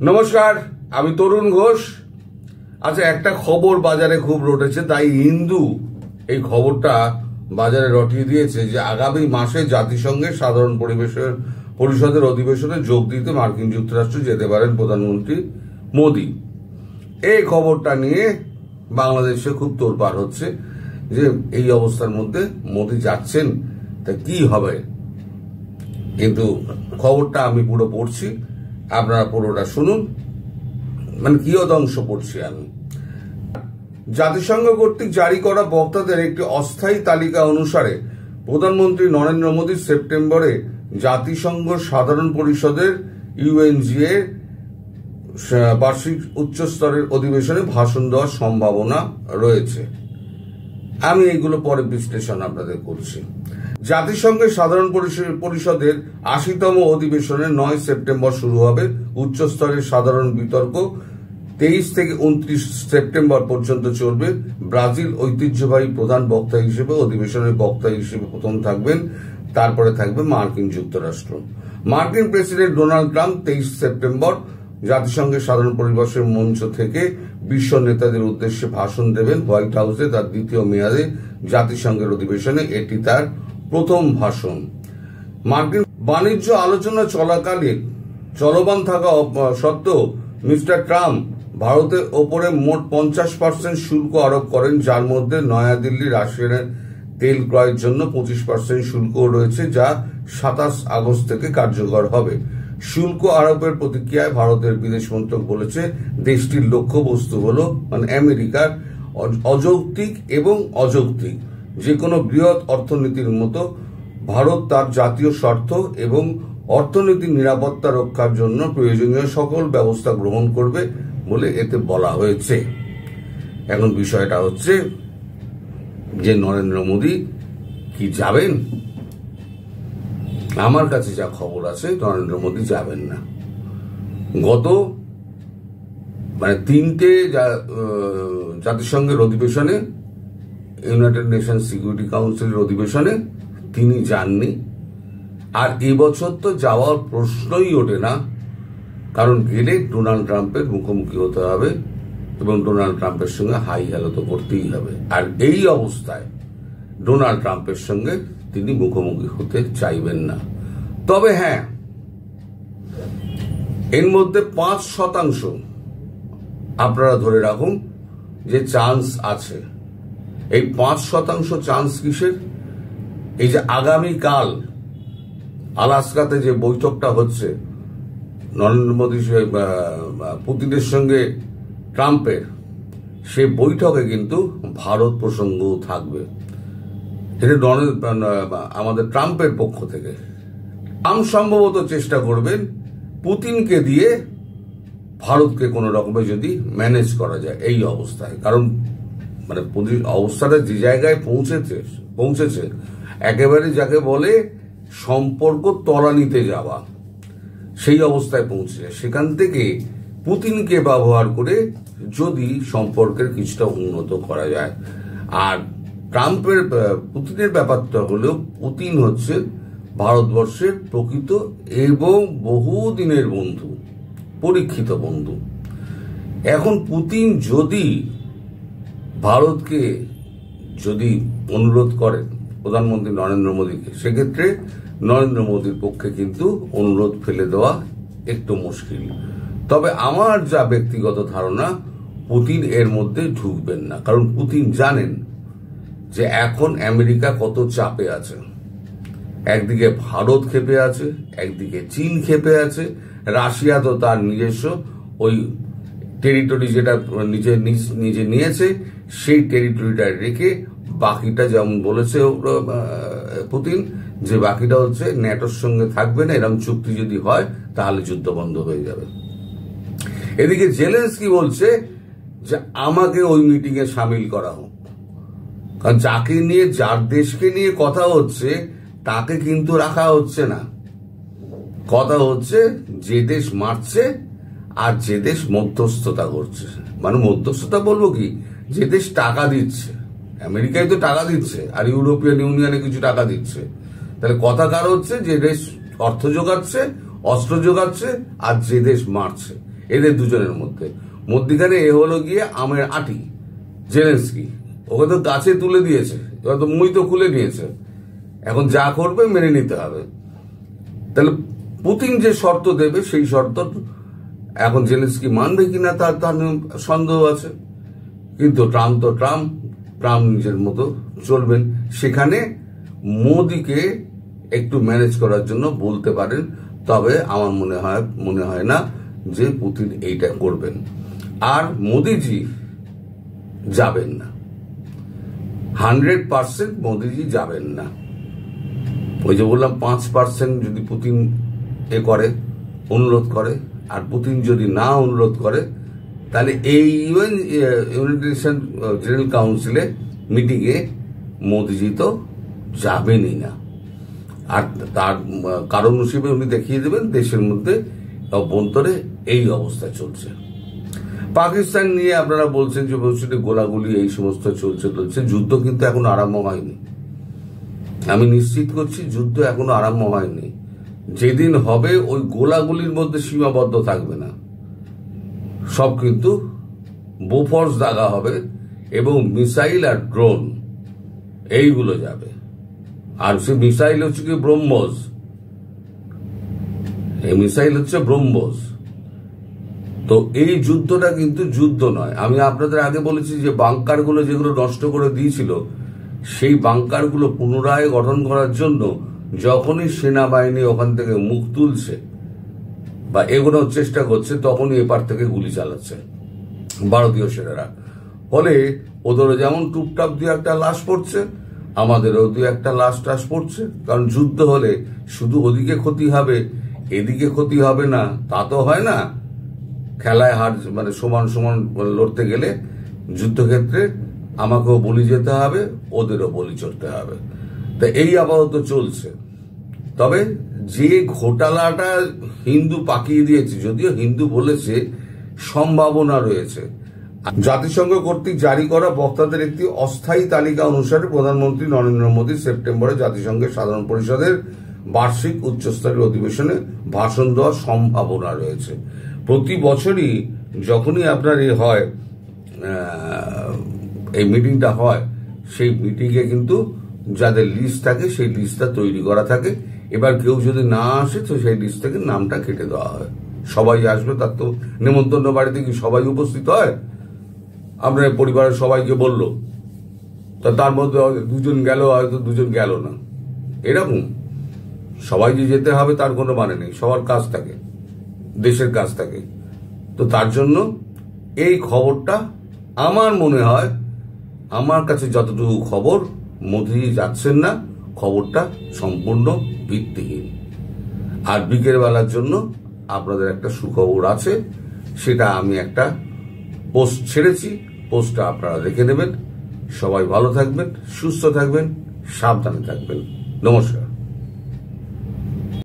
নমস্কার, আমি তরুণ ঘোষ। আচ্ছা, একটা খবর বাজারে খুব রটেছে, তাই হিন্দু এই খবরটা বাজারে রটিয়ে দিয়েছে যে আগামী মাসে জাতিসংঘের সাধারণ পরিষদের অধিবেশনে যোগ দিতে মার্কিন যুক্তরাষ্ট্র যেতে পারেন প্রধানমন্ত্রী মোদী। এই খবরটা নিয়ে বাংলাদেশে খুব তোলপাড় হচ্ছে যে এই অবস্থার মধ্যে মোদী যাচ্ছেন, তা কি হবে। কিন্তু খবরটা আমি পুরো পড়ছি, আপনারা পুরোটা শুনুন। মানে কিয়দংশ পড়ছি আমি। জাতিসংঘ কর্তৃক জারি করা বক্তাদের একটি অস্থায়ী তালিকা অনুসারে প্রধানমন্ত্রী নরেন্দ্র মোদী সেপ্টেম্বরে জাতিসংঘ সাধারণ পরিষদের ইউএনজিএ বার্ষিক উচ্চস্তরের অধিবেশনে ভাষণ দেওয়ার সম্ভাবনা রয়েছে। আমি এইগুলো পরে বিশ্লেষণ আপনাদের করছি। জাতিসংঘের সাধারণ পরিষদের ৮০তম অধিবেশনে ৯ সেপ্টেম্বর শুরু হবে। উচ্চস্তরের সাধারণ বিতর্ক ২৩ থেকে ২৯ সেপ্টেম্বর পর্যন্ত চলবে। ব্রাজিল ঐতিহ্যবাহী প্রধান বক্তা হিসেবে অধিবেশনের বক্তা হিসেবে প্রথম থাকবেন, তারপরে থাকবে মার্কিন যুক্তরাষ্ট্র। মার্কিন প্রেসিডেন্ট ডোনাল্ড ট্রাম্প ২৩ সেপ্টেম্বর জাতিসংঘের সাধারণ পরিবেশের মঞ্চ থেকে বিশ্ব নেতাদের উদ্দেশ্যে ভাষণ দেবেন। হোয়াইট হাউসে তার দ্বিতীয় মেয়াদে জাতিসংঘের অধিবেশনে এটি তার প্রথম ভাষণ। মার্কিন বাণিজ্য আলোচনা চলাকালীন চলমান থাকা সত্ত্বেও মিস্টার ট্রাম্প ভারতের ওপরে মোট ৫০% শুল্ক আরোপ করেন, যার মধ্যে নয়াদিল্লি রাশিয়ানের তেল ক্রয়ের জন্য ২৫% শুল্ক রয়েছে, যা ২৭ আগস্ট থেকে কার্যকর হবে। শুল্ক আরোপের প্রতিক্রিয়ায় ভারতের বিদেশ মন্ত্রক বলেছে দেশটির লক্ষ্যবস্তু হল আমেরিকার অযৌক্তিক এবং অযৌক্তিক যে কোনো বৃহৎ অর্থনীতির মতো ভারত তার জাতীয় স্বার্থ এবং অর্থনীতির নিরাপত্তা রক্ষার জন্য প্রয়োজনীয় সকল ব্যবস্থা গ্রহণ করবে বলে এতে বলা হয়েছে। এখন বিষয়টা হচ্ছে যে নরেন্দ্র মোদী কি যাবেন? আমার কাছে যা খবর আছে নরেন্দ্র মোদী যাবেন না। গত 3টে জাতিসংঘের অধিবেশনে, ইউনাইটেড নেশন সিকিউরিটি কাউন্সিলের অধিবেশনে তিনি যাননি। আর এবছর তো যাওয়ার প্রশ্নই ওঠে না, কারণ গেলে ডোনাল্ড ট্রাম্পের মুখোমুখি হতে হবে এবং ডোনাল্ড ট্রাম্পের সঙ্গে হাই হ্যালো তো করতেই হবে। আর এই অবস্থায় ডোনাল্ড ট্রাম্পের সঙ্গে তিনি মুখোমুখি হতে চাইবেন না। তবে হ্যাঁ, এর মধ্যে ৫% আপনারা ধরে রাখুন যে চান্স আছে। এই ৫% চান্স কিসের? এই যে আগামীকাল আলাস্কাতে যে বৈঠকটা হচ্ছে নরেন্দ্র মোদী পুতিনের সঙ্গে ট্রাম্পের, সে বৈঠকে কিন্তু ভারত প্রসঙ্গও থাকবে। এটা আমাদের ট্রাম্পের পক্ষ থেকে ট্রাম্প সম্ভবত চেষ্টা করবেন পুতিনকে দিয়ে ভারতকে কোনো রকমে যদি ম্যানেজ করা যায় এই অবস্থায়। কারণ অবস্থাটা যে জায়গায় পৌঁছেছে একেবারে যাকে বলে সম্পর্ক তলানিতে যাওয়া, সেই অবস্থায় পৌঁছেছে। সেখান থেকে পুতিনকে ব্যবহার করে যদি সম্পর্কের কিছুটা উন্নত করা যায়। আর পুতিনের ব্যাপারটা হলেও পুতিন হচ্ছে ভারতবর্ষের প্রকৃত এবং বহুদিনের বন্ধু, পরীক্ষিত বন্ধু। এখন পুতিন যদি ভারতকে অনুরোধ করেন প্রধানমন্ত্রী নরেন্দ্র মোদীকে, সেক্ষেত্রে নরেন্দ্র মোদীর পক্ষে কিন্তু অনুরোধ ফেলে দেওয়া একটু মুশকিল। তবে আমার যা ব্যক্তিগত ধারণা, পুতিন এর মধ্যে ঢুকবেন না। কারণ পুতিন জানেন যে এখন আমেরিকা কত চাপে আছে। একদিকে ভারত ক্ষেপে আছে, একদিকে চীন ক্ষেপে আছে, রাশিয়া তো তার নিজস্ব ওই টেরিটরি যেটা নিজে নিয়েছে, সেই টেরিটরিটা রেখে বাকিটা, যেমন বলেছে পুতিন, যে বাকিটা হচ্ছে ন্যাটোর সঙ্গে থাকবে না, এরকম চুক্তি যদি হয় তাহলে যুদ্ধ বন্ধ হয়ে যাবে। এদিকে জেলেনস্কি বলছে যে আমাকে ওই মিটিং এ সামিল করা হোক। কারণ যার দেশকে নিয়ে কথা হচ্ছে তাকে কিন্তু রাখা হচ্ছে না। কথা হচ্ছে যে দেশ মারছে আর যে দেশ মধ্যস্থতা করছে। মানে মধ্যস্থতা বলবো কি, যে দেশ টাকা দিচ্ছে, আমেরিকায় তো টাকা দিচ্ছে আর ইউরোপিয়ান ইউনিয়নে কিছু টাকা দিচ্ছে, তাহলে কথা কার হচ্ছে যে দেশ অর্থ যোগাচ্ছে, অস্ত্র যোগাচ্ছে আর যে দেশ মারছে, এদের দুজনের মধ্যে। মধ্যিখানে এ হলো গিয়ে আমের আটি, জেলেনস্কি। ওকে তো গাছে তুলে দিয়েছে, এবার তো মুই তো খুলে নিয়েছে, এখন যা করবে মেনে নিতে হবে। তাহলে পুতিন যে শর্ত দেবে সেই শর্ত এখন জেলেনস্কি মানবে কিনা তার সন্দেহ আছে। কিন্তু ট্রাম্প তো ট্রাম্প নিজের মতো চলবেন। সেখানে মোদিকে একটু ম্যানেজ করার জন্য বলতে পারেন, তবে আমার মনে হয় না যে পুতিন এইটা করবেন। আর মোদিজি যাবেন না, 100% মোদিজি যাবেন না। ওই যে বললাম 5% যদি পুতিন অনুরোধ করে, আর পুতিন যদি না অনুরোধ করে, তাহলে এই ইউনাইটেড নেশন জেনারেল কাউন্সিলে মিটিংয়ে মোদিজি তো যাবেনই না। আর তার কারণ হিসেবে উনি দেখিয়ে দেবেন দেশের মধ্যে অভ্যন্তরে এই অবস্থা চলছে। পাকিস্তান নিয়ে আপনারা বলছেন যে গোলাগুলি এই সমস্ত চলছে, যুদ্ধ কিন্তু এখনো আরম্ভ হয়নি। আমি নিশ্চিত করছি যুদ্ধ এখনো আরম্ভ হয়নি। যেদিন হবে ওই গোলাগুলির মধ্যে সীমাবদ্ধ থাকবে না, সব কিন্তু বোফোর্স দাগা হবে এবং মিসাইল আর ড্রোন এইগুলো যাবে। আর সে মিসাইল হচ্ছে কি ব্রহ্মোস, এই মিসাইল হচ্ছে ব্রহ্মোস। তো এই যুদ্ধটা কিন্তু যুদ্ধ নয়। আমি আপনাদের আগে বলেছি যে বাংকারগুলো যেগুলো নষ্ট করে দিয়েছিল, সেই বাংকারগুলো পুনরায় গঠন করার জন্য যখনই সেনাবাহিনী ওখান থেকে মুখ তুলছে বা এগোনোর চেষ্টা করছে, তখনই এপার থেকে গুলি চালাচ্ছে ভারতীয় সেনারা। ফলে ওদেরও যেমন টুপটাপ দিয়ে একটা লাশ পড়ছে, আমাদেরও দু একটা লাশ টাশ পড়ছে। কারণ যুদ্ধ হলে শুধু ওদিকে ক্ষতি হবে এদিকে ক্ষতি হবে না, তা তো হয় না। খেলায় হার মানে সমান সমান লড়তে গেলে যুদ্ধক্ষেত্রে আমাকেও বলি যেতে হবে, ওদেরও বলি চড়তে হবে। তা এই আপাতত চলছে। তবে যে ঘোটালাটা হিন্দু পাকিয়ে দিয়েছে, যদিও হিন্দু বলেছে সম্ভাবনা রয়েছে। জাতিসংঘ কর্তৃক জারি করা বক্তাদের একটি অস্থায়ী তালিকা অনুসারে প্রধানমন্ত্রী নরেন্দ্র মোদী সেপ্টেম্বরে জাতিসংঘের সাধারণ পরিষদের বার্ষিক উচ্চস্তরীয় অধিবেশনে ভাষণ দেওয়ার সম্ভাবনা রয়েছে। প্রতি বছরই যখনই আপনার এই মিটিংটা হয়, সেই মিটিংয়ে কিন্তু যাদের লিস্ট থাকে সেই লিস্টটা তৈরি করা থাকে। এবার কেউ যদি না আসে তো সেই লিস্ট থেকে নামটা কেটে দেওয়া হয়। সবাই আসবে, তার তো নেমন্তন্ন বাড়িতে কি সবাই উপস্থিত হয়? আপনার পরিবারের সবাইকে বললো, তার মধ্যে দুজন গেল, হয়তো দুজন গেল না, এরকম। সবাই যে যেতে হবে তার কোনো মানে নেই, সবার কাজ থাকে, দেশের কাজ থাকে। তো তার জন্য এই খবরটা আমার মনে হয়, আমার কাছে যতটুকু খবর, মোদি যাচ্ছেন না, খবরটা সম্পূর্ণ ভিত্তিহীন। আর বিকেল বেলার জন্য আপনাদের একটা সুখবর আছে, সেটা আমি একটা পোস্ট ছেড়েছি, পোস্টটা আপনারা দেখে নেবেন। সবাই ভালো থাকবেন, সুস্থ থাকবেন, সাবধানে থাকবেন। নমস্কার।